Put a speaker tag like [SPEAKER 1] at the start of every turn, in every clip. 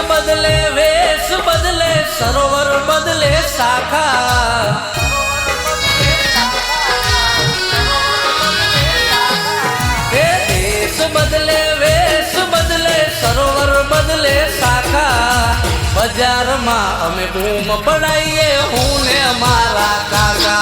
[SPEAKER 1] बदले वेश बदले सरोवर बदले शाखा देश बदले वेश बदले सरोवर बदले शाखा बजार में अमे बूम पड़ाइए हूँ ने मारा काका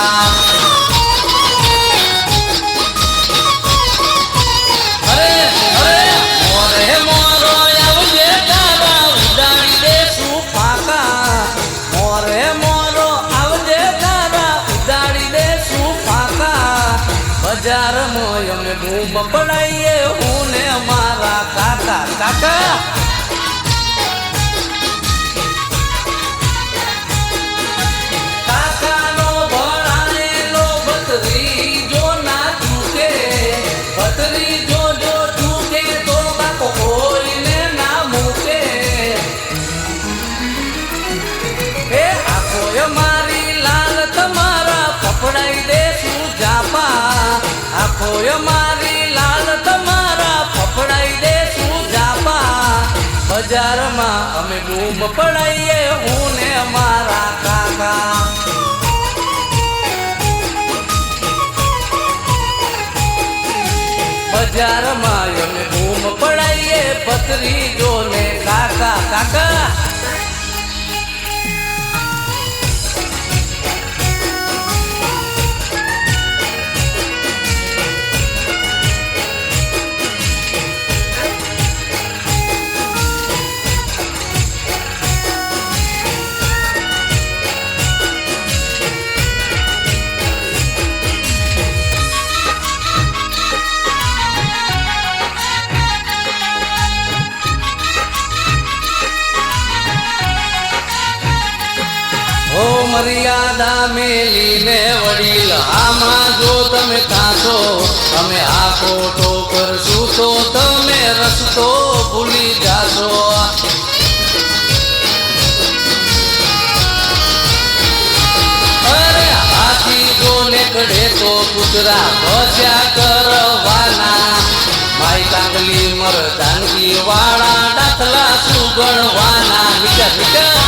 [SPEAKER 1] बूम पड़ाइए हूँ ने मारा काका काका काका नो भराने लो बतरी जो ना चूके बतरी जो जो चूके तो काको कोई ने ना मूके ए आखो ये मारी लाल तमारा पकड़ाई दे तू जापा आखो ये बजार में अमे बूम पड़ाइए हूँ ने मारा काका बजार में अमे बूम पड़ाइए पतरी जो ने काका काका मर्यादा मेली ने वडील आमा जो तमे खाशो तमे आखो तो करशू तो तमे रस्तो भूली जाशो अरे हाथी जो नेकड़े तो कुतरा बचा करवाना माई कांगली मरदानगी वाला दाखला सुगणवाना मीठा मीठा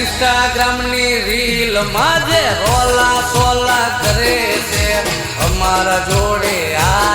[SPEAKER 1] इंस्टाग्राम नी रील माजे रोला सोला करे से हमारा जोड़े आ